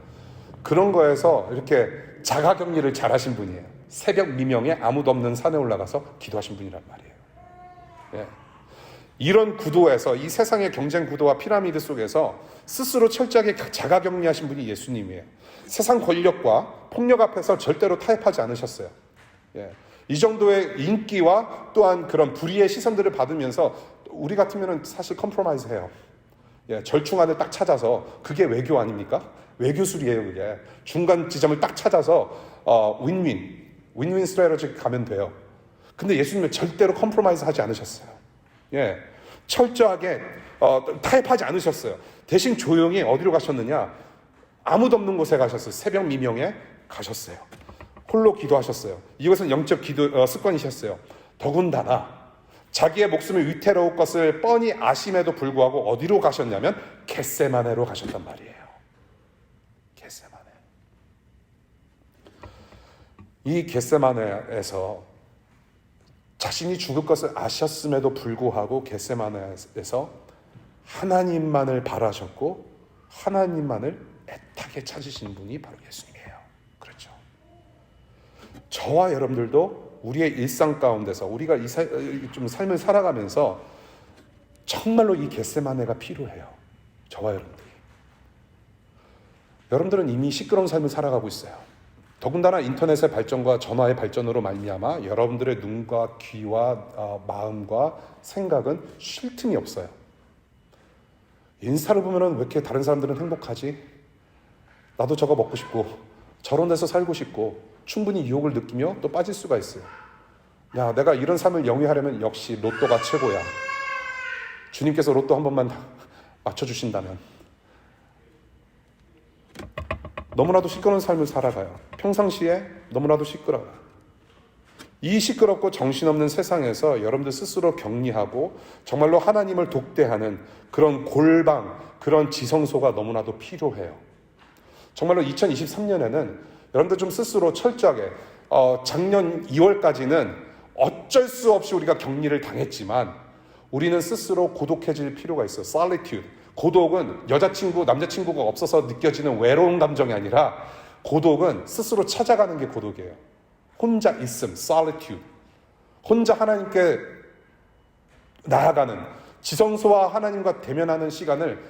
그런 거에서 이렇게 자가격리를 잘 하신 분이에요. 새벽 미명에 아무도 없는 산에 올라가서 기도하신 분이란 말이에요. 예. 이런 구도에서, 이 세상의 경쟁 구도와 피라미드 속에서 스스로 철저하게 자가격리하신 분이 예수님이에요. 세상 권력과 폭력 앞에서 절대로 타협하지 않으셨어요. 예. 이 정도의 인기와 또한 그런 불의의 시선들을 받으면서 우리 같으면 사실 컴프로마이즈 해요. 예. 절충안을 딱 찾아서, 그게 외교 아닙니까? 외교술이에요. 그게 중간 지점을 딱 찾아서 윈윈 스트래터지 가면 돼요. 근데 예수님은 절대로 컴프로마이즈 하지 않으셨어요. 예, 철저하게 타협하지 않으셨어요. 대신 조용히 어디로 가셨느냐? 아무도 없는 곳에 가셨어요. 새벽 미명에 가셨어요. 홀로 기도하셨어요. 이것은 영적 기도 습관이셨어요. 더군다나 자기의 목숨이 위태로울 것을 뻔히 아심에도 불구하고 어디로 가셨냐면 겟세마네로 가셨단 말이에요. 겟세마네. 이 겟세마네에서 자신이 죽을 것을 아셨음에도 불구하고 겟세마네에서 하나님만을 바라셨고 하나님만을 애타게 찾으시는 분이 바로 예수님이에요. 그렇죠. 저와 여러분들도 우리의 일상 가운데서 우리가 좀 삶을 살아가면서 정말로 이 겟세마네가 필요해요. 저와 여러분들이. 여러분들은 이미 시끄러운 삶을 살아가고 있어요. 더군다나 인터넷의 발전과 전화의 발전으로 말미암아 여러분들의 눈과 귀와 마음과 생각은 쉴 틈이 없어요. 인스타를 보면 왜 이렇게 다른 사람들은 행복하지? 나도 저거 먹고 싶고 저런 데서 살고 싶고 충분히 유혹을 느끼며 또 빠질 수가 있어요. 야, 내가 이런 삶을 영위하려면 역시 로또가 최고야. 주님께서 로또 한 번만 맞춰주신다면. 너무나도 시끄러운 삶을 살아가요. 평상시에 너무나도 시끄러워요. 이 시끄럽고 정신없는 세상에서 여러분들 스스로 격리하고 정말로 하나님을 독대하는 그런 골방, 그런 지성소가 너무나도 필요해요. 정말로 2023년에는 여러분들 좀 스스로 철저하게 작년 2월까지는 어쩔 수 없이 우리가 격리를 당했지만 우리는 스스로 고독해질 필요가 있어요. solitude. 고독은 여자친구, 남자친구가 없어서 느껴지는 외로운 감정이 아니라 고독은 스스로 찾아가는 게 고독이에요. 혼자 있음, solitude. 혼자 하나님께 나아가는 지성소와 하나님과 대면하는 시간을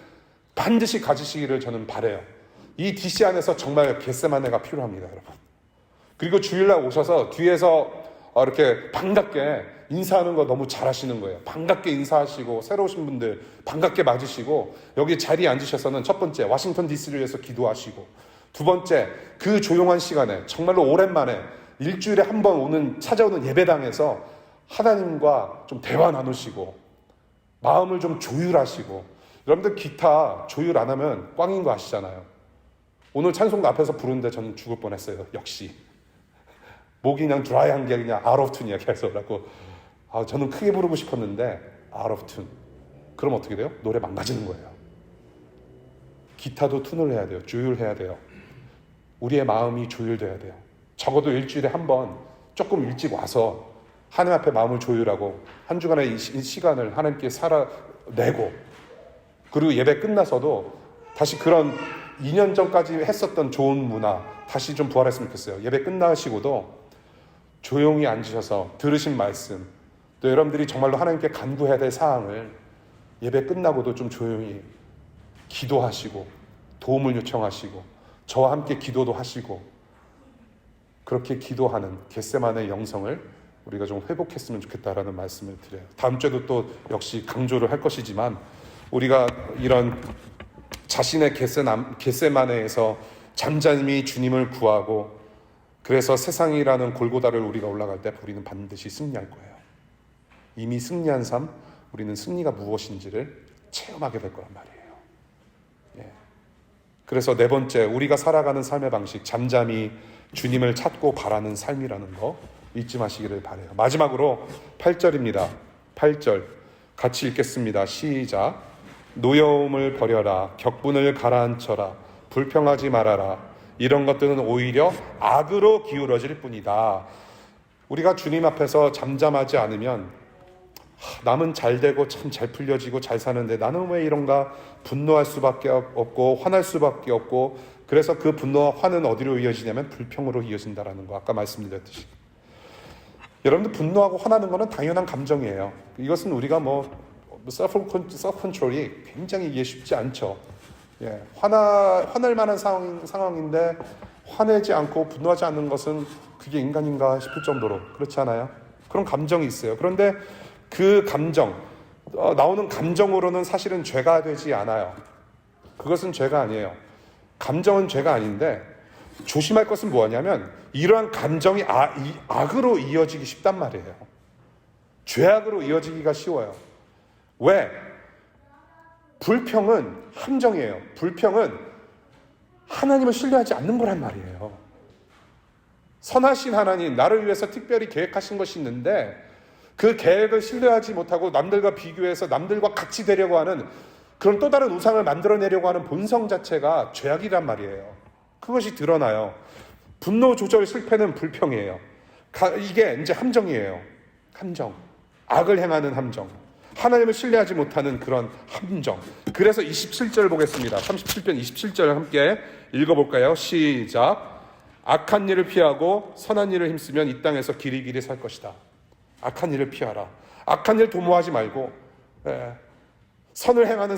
반드시 가지시기를 저는 바라요. 이 DC 안에서 정말 겟세마네가 필요합니다, 여러분. 그리고 주일날 오셔서 뒤에서 이렇게 반갑게 인사하는 거 너무 잘하시는 거예요. 반갑게 인사하시고 새로 오신 분들 반갑게 맞으시고 여기 자리에 앉으셔서는 첫 번째 워싱턴 DC를 위해서 기도하시고 두 번째 그 조용한 시간에 정말로 오랜만에 일주일에 한 번 찾아오는 예배당에서 하나님과 좀 대화 나누시고 마음을 좀 조율하시고. 여러분들 기타 조율 안 하면 꽝인 거 아시잖아요. 오늘 찬송가 앞에서 부르는데 저는 죽을 뻔했어요. 역시 목이 그냥 드라이한 게 그냥 out of tune이야 계속라고. 저는 크게 부르고 싶었는데 out of tune. 그럼 어떻게 돼요? 노래 망가지는 거예요. 기타도 툰을 해야 돼요. 조율해야 돼요. 우리의 마음이 조율돼야 돼요. 적어도 일주일에 한 번 조금 일찍 와서 하나님 앞에 마음을 조율하고 한 주간의 이 시간을 하나님께 살아내고 그리고 예배 끝나서도 다시 그런 2년 전까지 했었던 좋은 문화 다시 좀 부활했으면 좋겠어요. 예배 끝나시고도 조용히 앉으셔서 들으신 말씀 또 여러분들이 정말로 하나님께 간구해야 될 사항을 예배 끝나고도 좀 조용히 기도하시고 도움을 요청하시고 저와 함께 기도도 하시고 그렇게 기도하는 겟세마네의 영성을 우리가 좀 회복했으면 좋겠다라는 말씀을 드려요. 다음 주에도 또 역시 강조를 할 것이지만 우리가 이런 자신의 겟세마네에서 잠잠히 주님을 구하고 그래서 세상이라는 골고다를 우리가 올라갈 때 우리는 반드시 승리할 거예요. 이미 승리한 삶, 우리는 승리가 무엇인지를 체험하게 될 거란 말이에요. 예. 그래서 네 번째, 우리가 살아가는 삶의 방식, 잠잠히 주님을 찾고 바라는 삶이라는 거 잊지 마시기를 바라요. 마지막으로 8절입니다. 8절 같이 읽겠습니다. 시작. 노여움을 버려라. 격분을 가라앉혀라. 불평하지 말아라. 이런 것들은 오히려 악으로 기울어질 뿐이다. 우리가 주님 앞에서 잠잠하지 않으면 남은 잘 되고 참 잘 풀려지고 잘 사는데 나는 왜 이런가 분노할 수밖에 없고 화날 수밖에 없고, 그래서 그 분노와 화는 어디로 이어지냐면 불평으로 이어진다라는 거, 아까 말씀드렸듯이. 여러분들 분노하고 화나는 거는 당연한 감정이에요. 이것은 우리가 self control이 굉장히 이해 쉽지 않죠. 예, 화날 만한 상황인데 화내지 않고 분노하지 않는 것은 그게 인간인가 싶을 정도로, 그렇지 않아요? 그런 감정이 있어요. 그런데 그 감정, 나오는 감정으로는 사실은 죄가 되지 않아요. 그것은 죄가 아니에요. 감정은 죄가 아닌데 조심할 것은 뭐냐면 이러한 감정이 악으로 이어지기 쉽단 말이에요. 죄악으로 이어지기가 쉬워요. 왜? 불평은 함정이에요. 불평은 하나님을 신뢰하지 않는 거란 말이에요. 선하신 하나님, 나를 위해서 특별히 계획하신 것이 있는데 그 계획을 신뢰하지 못하고 남들과 비교해서 남들과 같이 되려고 하는 그런 또 다른 우상을 만들어내려고 하는 본성 자체가 죄악이란 말이에요. 그것이 드러나요. 분노 조절 실패는 불평이에요. 이게 이제 함정이에요. 함정. 악을 행하는 함정. 하나님을 신뢰하지 못하는 그런 함정. 그래서 27절 보겠습니다. 37편 27절 함께 읽어볼까요? 시작. 악한 일을 피하고 선한 일을 힘쓰면 이 땅에서 길이길이 살 것이다. 악한 일을 피하라. 악한 일 도모하지 말고 선을 행하는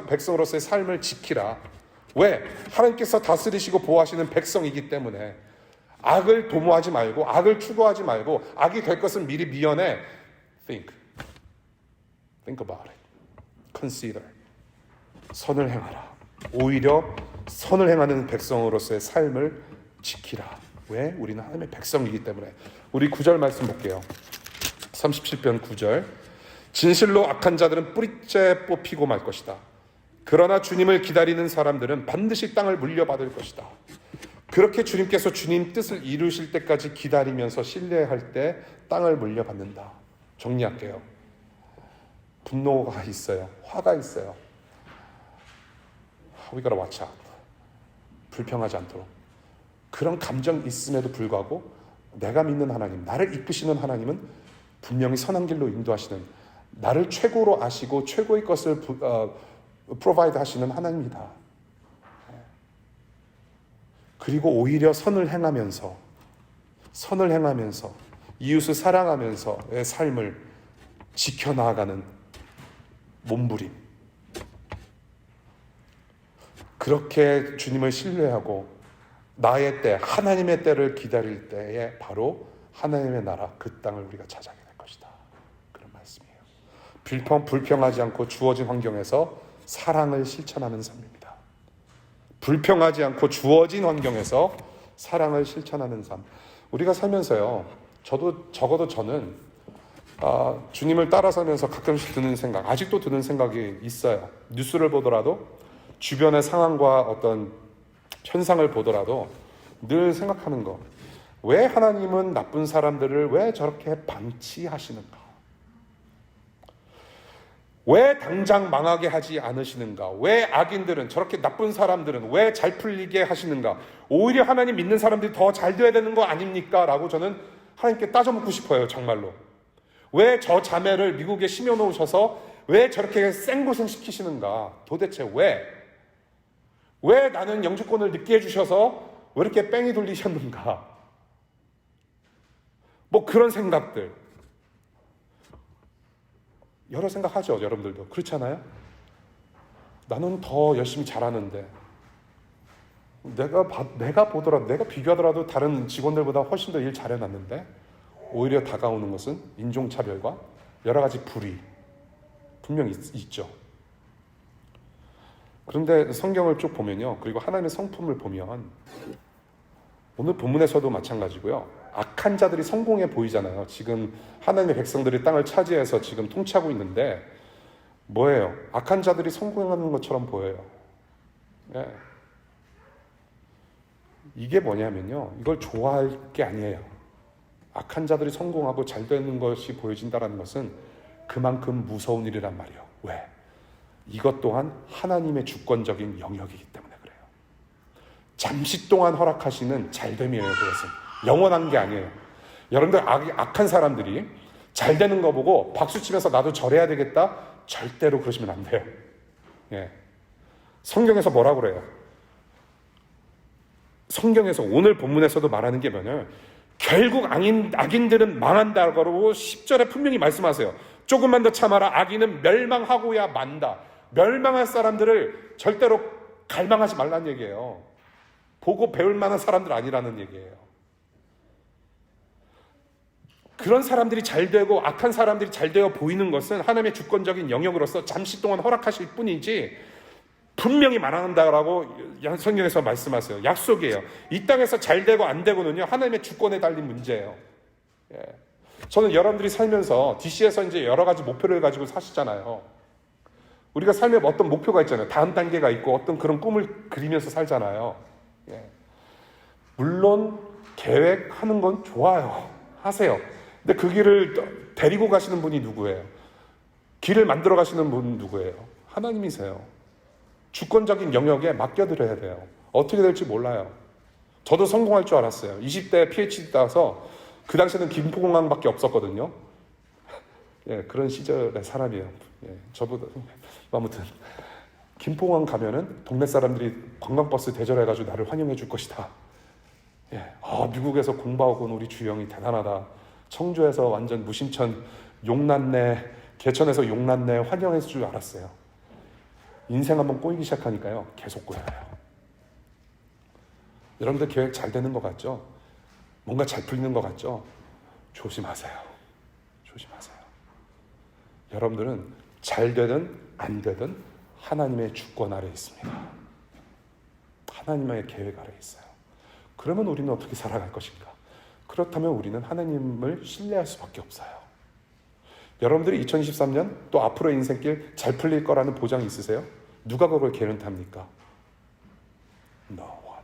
백성으로서의 삶을 지키라. 왜? 하나님께서 다스리시고 보호하시는 백성이기 때문에 악을 도모하지 말고 악을 추구하지 말고 악이 될 것은 미리 미연에 think about it. consider. 선을 행하라. 오히려 선을 행하는 백성으로서의 삶을 지키라. 왜? 우리는 하나님의 백성이기 때문에. 우리 9절 말씀 볼게요. 37편 9절. 진실로 악한 자들은 뿌리째 뽑히고 말 것이다. 그러나 주님을 기다리는 사람들은 반드시 땅을 물려받을 것이다. 그렇게 주님께서 주님 뜻을 이루실 때까지 기다리면서 신뢰할 때 땅을 물려받는다. 정리할게요. 분노가 있어요. 화가 있어요. We gotta watch out. 불평하지 않도록. 그런 감정이 있음에도 불구하고 내가 믿는 하나님, 나를 이끄시는 하나님은 분명히 선한 길로 인도하시는, 나를 최고로 아시고 최고의 것을 프로바이드 하시는 하나님이다. 그리고 오히려 선을 행하면서 이웃을 사랑하면서의 삶을 지켜나가는 몸부림. 그렇게 주님을 신뢰하고 나의 때, 하나님의 때를 기다릴 때에 바로 하나님의 나라, 그 땅을 우리가 찾아게 될 것이다. 그런 말씀이에요. 불평하지 않고 주어진 환경에서 사랑을 실천하는 삶입니다. 불평하지 않고 주어진 환경에서 사랑을 실천하는 삶. 우리가 살면서요, 적어도 저는 주님을 따라서면서 가끔씩 드는 생각, 아직도 드는 생각이 있어요. 뉴스를 보더라도 주변의 상황과 어떤 현상을 보더라도 늘 생각하는 거, 왜 하나님은 나쁜 사람들을 왜 저렇게 방치하시는가? 왜 당장 망하게 하지 않으시는가? 왜 악인들은, 저렇게 나쁜 사람들은 왜 잘 풀리게 하시는가? 오히려 하나님 믿는 사람들이 더 잘 돼야 되는 거 아닙니까? 라고 저는 하나님께 따져묻고 싶어요. 정말로. 왜 저 자매를 미국에 심어놓으셔서 왜 저렇게 생고생 시키시는가? 도대체 왜? 왜 나는 영주권을 늦게 해주셔서 왜 이렇게 뺑이 돌리셨는가? 뭐 그런 생각들. 여러 생각하죠, 여러분들도. 그렇잖아요? 나는 더 열심히 잘하는데, 내가 보더라도, 내가 비교하더라도 다른 직원들보다 훨씬 더 일 잘해놨는데, 오히려 다가오는 것은 인종차별과 여러 가지 불의. 분명히 있죠. 그런데 성경을 쭉 보면요, 그리고 하나님의 성품을 보면 오늘 본문에서도 마찬가지고요. 악한 자들이 성공해 보이잖아요. 지금 하나님의 백성들이 땅을 차지해서 지금 통치하고 있는데 뭐예요? 악한 자들이 성공하는 것처럼 보여요. 예. 이게 뭐냐면요. 이걸 좋아할 게 아니에요. 악한 자들이 성공하고 잘 되는 것이 보여진다는 것은 그만큼 무서운 일이란 말이에요. 왜? 이것 또한 하나님의 주권적인 영역이기 때문에 그래요. 잠시 동안 허락하시는 잘됨이에요. 그것은 영원한 게 아니에요. 여러분들 악한 사람들이 잘 되는 거 보고 박수치면서 나도 저래야 되겠다? 절대로 그러시면 안 돼요. 예. 성경에서 뭐라고 그래요? 성경에서 오늘 본문에서도 말하는 게 뭐냐면 결국 악인들은 망한다고 10절에 분명히 말씀하세요. 조금만 더 참아라. 악인은 멸망하고야 만다. 멸망할 사람들을 절대로 갈망하지 말라는 얘기예요. 보고 배울 만한 사람들 아니라는 얘기예요. 그런 사람들이 잘 되고 악한 사람들이 잘 되어 보이는 것은 하나님의 주권적인 영역으로서 잠시 동안 허락하실 뿐이지 분명히 말한다라고 성경에서 말씀하세요. 약속이에요. 이 땅에서 잘 되고 안 되고는요 하나님의 주권에 달린 문제예요. 예. 저는 여러분들이 살면서 DC에서 이제 여러 가지 목표를 가지고 사시잖아요. 우리가 삶에 어떤 목표가 있잖아요. 다음 단계가 있고 어떤 그런 꿈을 그리면서 살잖아요. 예. 물론 계획하는 건 좋아요. 하세요. 근데 그 길을 데리고 가시는 분이 누구예요? 길을 만들어 가시는 분은 누구예요? 하나님이세요. 주권적인 영역에 맡겨드려야 돼요. 어떻게 될지 몰라요. 저도 성공할 줄 알았어요. 20대 PhD 따서 그 당시에는 김포공항밖에 없었거든요. 예, 그런 시절의 사람이에요. 예, 저보다 아무튼 김포공항 가면은 동네 사람들이 관광버스 대절해가지고 나를 환영해 줄 것이다. 예, 미국에서 공부하고 온 우리 주영이 대단하다. 청주에서 완전 무심천 용났네, 개천에서 용났네 환영해 줄 줄 알았어요. 인생 한번 꼬이기 시작하니까요 계속 꼬여요. 여러분들 계획 잘 되는 것 같죠? 뭔가 잘 풀리는 것 같죠? 조심하세요. 조심하세요. 여러분들은 잘 되든 안 되든 하나님의 주권 아래 있습니다. 하나님의 계획 아래 있어요. 그러면 우리는 어떻게 살아갈 것인가? 그렇다면 우리는 하나님을 신뢰할 수밖에 없어요. 여러분들이 2023년 또 앞으로의 인생길 잘 풀릴 거라는 보장이 있으세요? 누가 그걸 개런티합니까? No one.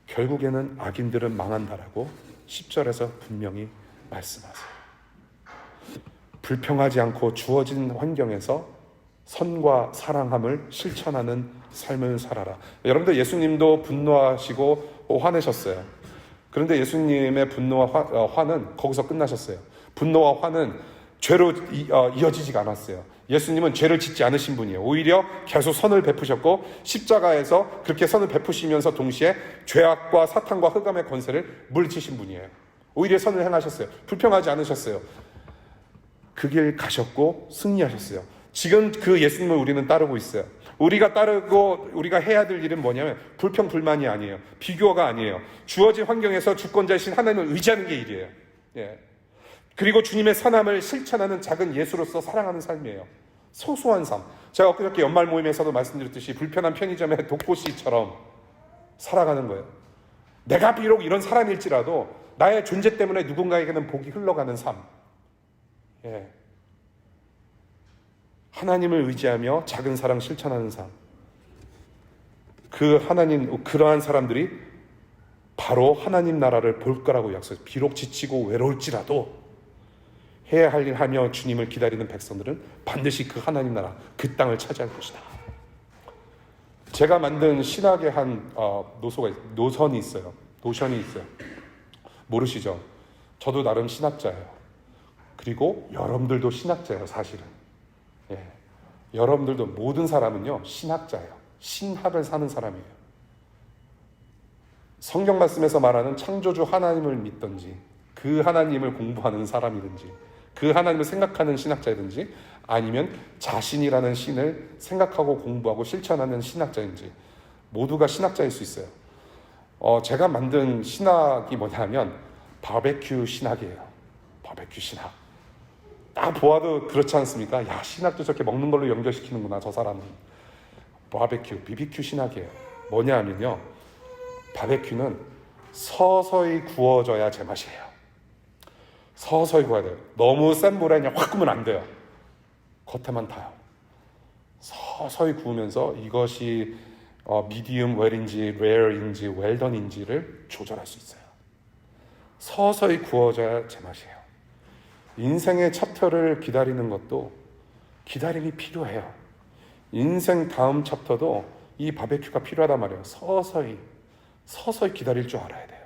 결국에는 악인들은 망한다라고 10절에서 분명히 말씀하세요. 불평하지 않고 주어진 환경에서 선과 사랑함을 실천하는 삶을 살아라. 여러분들 예수님도 분노하시고 화내셨어요. 그런데 예수님의 분노와 화는 거기서 끝나셨어요. 분노와 화는 죄로 이어지지가 않았어요. 예수님은 죄를 짓지 않으신 분이에요. 오히려 계속 선을 베푸셨고 십자가에서 그렇게 선을 베푸시면서 동시에 죄악과 사탄과 흑암의 권세를 물리치신 분이에요. 오히려 선을 행하셨어요. 불평하지 않으셨어요. 그 길 가셨고 승리하셨어요. 지금 그 예수님을 우리는 따르고 있어요. 우리가 따르고 우리가 해야 될 일은 뭐냐면 불평 불만이 아니에요. 비교가 아니에요. 주어진 환경에서 주권자이신 하나님을 의지하는 게 일이에요. 예. 그리고 주님의 선함을 실천하는 작은 예수로서 사랑하는 삶이에요. 소소한 삶. 제가 엊그저께 연말 모임에서도 말씀드렸듯이 불편한 편의점의 독고씨처럼 살아가는 거예요. 내가 비록 이런 사람일지라도 나의 존재 때문에 누군가에게는 복이 흘러가는 삶. 예. 하나님을 의지하며 작은 사랑 실천하는 삶. 그러한 사람들이 바로 하나님 나라를 볼 거라고 약속해요. 비록 지치고 외로울지라도 해야 할 일 하며 주님을 기다리는 백성들은 반드시 그 하나님 나라, 그 땅을 차지할 것이다. 제가 만든 신학의 한 노선이 있어요. 모르시죠? 저도 나름 신학자예요. 그리고 여러분들도 신학자예요, 사실은. 예. 여러분들도 모든 사람은요, 신학자예요. 신학을 사는 사람이에요. 성경 말씀에서 말하는 창조주 하나님을 믿든지, 그 하나님을 공부하는 사람이든지, 그 하나님을 생각하는 신학자이든지, 아니면 자신이라는 신을 생각하고 공부하고 실천하는 신학자인지, 모두가 신학자일 수 있어요. 제가 만든 신학이 뭐냐면, 바베큐 신학이에요. 바베큐 신학. 딱 보아도 그렇지 않습니까? 야, 신학도 저렇게 먹는 걸로 연결시키는구나, 저 사람은. 바베큐, BBQ 신학이에요. 뭐냐 하면요, 바베큐는 서서히 구워져야 제맛이에요. 서서히 구워야 돼요. 너무 센 불에 그냥 확 구우면 안 돼요. 겉에만 타요. 서서히 구우면서 이것이 미디움 웰인지 레어인지 웰던인지를 조절할 수 있어요. 서서히 구워져야 제맛이에요. 인생의 챕터를 기다리는 것도 기다림이 필요해요. 인생 다음 챕터도 이 바베큐가 필요하단 말이에요. 서서히 기다릴 줄 알아야 돼요.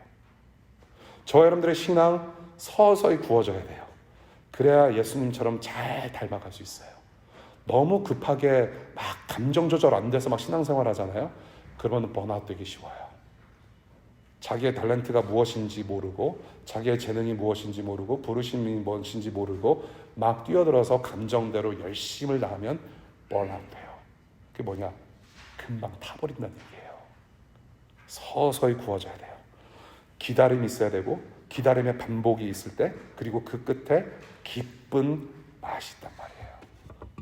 저와 여러분들의 신앙 서서히 구워져야 돼요. 그래야 예수님처럼 잘 닮아갈 수 있어요. 너무 급하게 막 감정 조절 안 돼서 막 신앙생활 하잖아요. 그러면 번아웃 되기 쉬워요. 자기의 탤런트가 무엇인지 모르고 자기의 재능이 무엇인지 모르고 부르심이 무엇인지 모르고 막 뛰어들어서 감정대로 열심을 다하면 번아웃 돼요. 그게 뭐냐? 금방 타버린다는 얘기예요. 서서히 구워져야 돼요. 기다림이 있어야 되고 기다림의 반복이 있을 때 그리고 그 끝에 기쁜 맛이 있단 말이에요.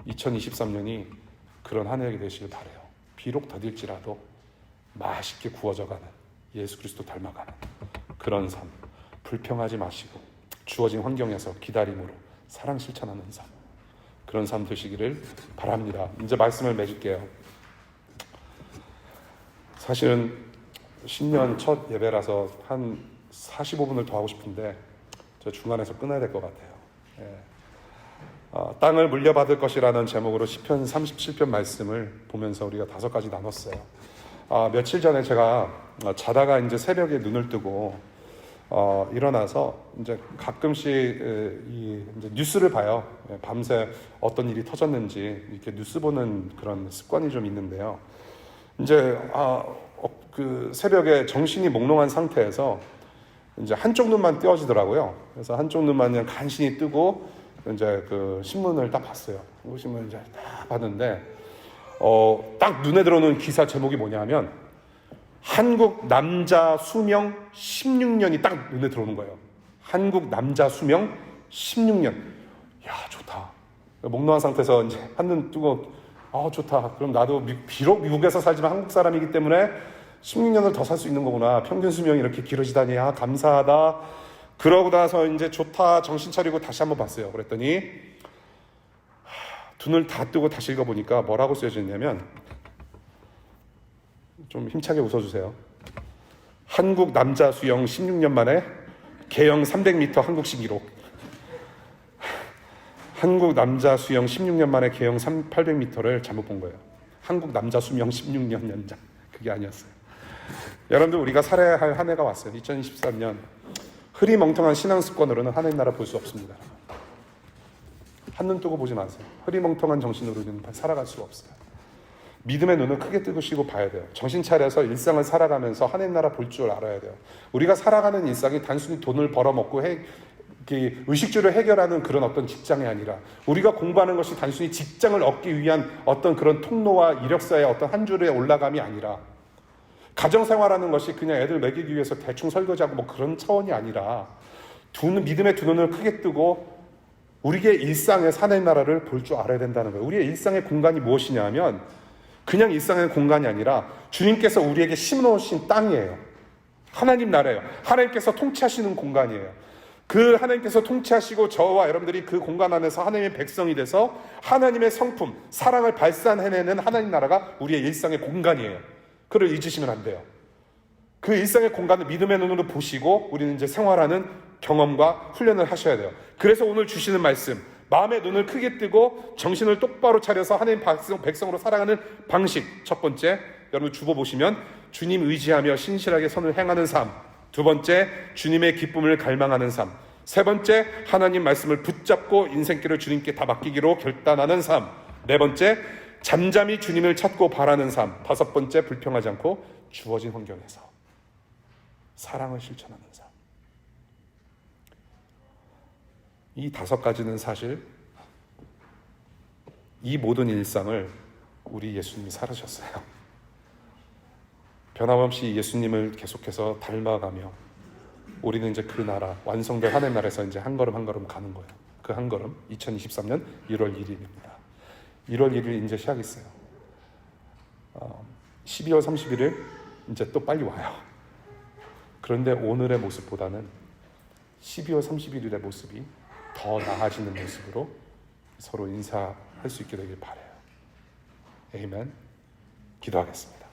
2023년이 그런 한 해가 되시길 바라요. 비록 더딜지라도 맛있게 구워져가는 예수 그리스도 닮아가는 그런 삶, 불평하지 마시고 주어진 환경에서 기다림으로 사랑 실천하는 삶, 그런 삶 되시기를 바랍니다. 이제 말씀을 맺을게요. 사실은 신년 첫 예배라서 한 45분을 더 하고 싶은데 저 중간에서 끊어야 될 것 같아요. 땅을 물려받을 것이라는 제목으로 시편 37편 말씀을 보면서 우리가 5가지 나눴어요. 며칠 전에 제가 자다가 이제 새벽에 눈을 뜨고 일어나서 이제 가끔씩 이제 뉴스를 봐요. 밤새 어떤 일이 터졌는지 이렇게 뉴스 보는 그런 습관이 좀 있는데요. 이제 그 새벽에 정신이 몽롱한 상태에서 이제 한쪽 눈만 띄어지더라고요. 그래서 한쪽 눈만 그냥 간신히 뜨고 이제 그 신문을 딱 봤어요. 그 신문을 이제 딱 봤는데 딱 눈에 들어오는 기사 제목이 뭐냐면 한국 남자 수명 16년이 딱 눈에 들어오는 거예요. 한국 남자 수명 16년. 야, 좋다. 몽롱한 상태에서 이제 한눈 뜨고 좋다. 그럼 나도 비록 미국에서 살지만 한국 사람이기 때문에 16년을 더 살 수 있는 거구나. 평균 수명이 이렇게 길어지다니 감사하다. 그러고 나서 이제 좋다 정신 차리고 다시 한번 봤어요. 그랬더니 눈을 다 뜨고 다시 읽어보니까 뭐라고 쓰여져 있냐면, 좀 힘차게 웃어주세요. 한국 남자 수영 16년 만에 계영 300m 한국식 기록. 한국 남자 수영 16년 만에 계영 800m를 잘못 본 거예요. 한국 남자 수명 16년 연장. 그게 아니었어요. 여러분들, 우리가 살아야 할 한 해가 왔어요. 2023년. 흐리멍텅한 신앙 습관으로는 하나님 나라 볼 수 없습니다. 한눈 뜨고 보지 마세요. 흐리멍텅한 정신으로는 살아갈 수가 없어요. 믿음의 눈을 크게 뜨고 쉬고 봐야 돼요. 정신 차려서 일상을 살아가면서 하나님 나라 볼 줄 알아야 돼요. 우리가 살아가는 일상이 단순히 돈을 벌어먹고 의식주를 해결하는 그런 어떤 직장이 아니라, 우리가 공부하는 것이 단순히 직장을 얻기 위한 어떤 그런 통로와 이력서의 어떤 한 줄의 올라감이 아니라, 가정생활하는 것이 그냥 애들 먹이기 위해서 대충 설거지하고 뭐 그런 차원이 아니라, 믿음의 두 눈을 크게 뜨고 우리의 일상의 하나님 나라를 볼 줄 알아야 된다는 거예요. 우리의 일상의 공간이 무엇이냐 하면 그냥 일상의 공간이 아니라 주님께서 우리에게 심어놓으신 땅이에요. 하나님 나라예요. 하나님께서 통치하시는 공간이에요. 그 하나님께서 통치하시고 저와 여러분들이 그 공간 안에서 하나님의 백성이 돼서 하나님의 성품, 사랑을 발산해내는 하나님 나라가 우리의 일상의 공간이에요. 그걸 잊으시면 안 돼요. 그 일상의 공간을 믿음의 눈으로 보시고 우리는 이제 생활하는 경험과 훈련을 하셔야 돼요. 그래서 오늘 주시는 말씀, 마음의 눈을 크게 뜨고 정신을 똑바로 차려서 하나님 백성으로 살아가는 방식. 첫 번째, 여러분 주보 보시면 주님 의지하며 신실하게 선을 행하는 삶. 두 번째, 주님의 기쁨을 갈망하는 삶. 세 번째, 하나님 말씀을 붙잡고 인생길을 주님께 다 맡기기로 결단하는 삶. 네 번째, 잠잠히 주님을 찾고 바라는 삶. 다섯 번째, 불평하지 않고 주어진 환경에서 사랑을 실천하는 삶. 이 5가지는 사실 이 모든 일상을 우리 예수님이 살으셨어요. 변함없이 예수님을 계속해서 닮아가며 우리는 이제 그 나라, 완성된 하나님 나라에서 이제 한 걸음 한 걸음 가는 거예요. 그 한 걸음 2023년 1월 1일입니다. 1월 1일 이제 시작했어요. 12월 31일 이제 또 빨리 와요. 그런데 오늘의 모습보다는 12월 31일의 모습이 더 나아지는 모습으로 서로 인사할 수 있게 되길 바라요. 에이멘. 기도하겠습니다.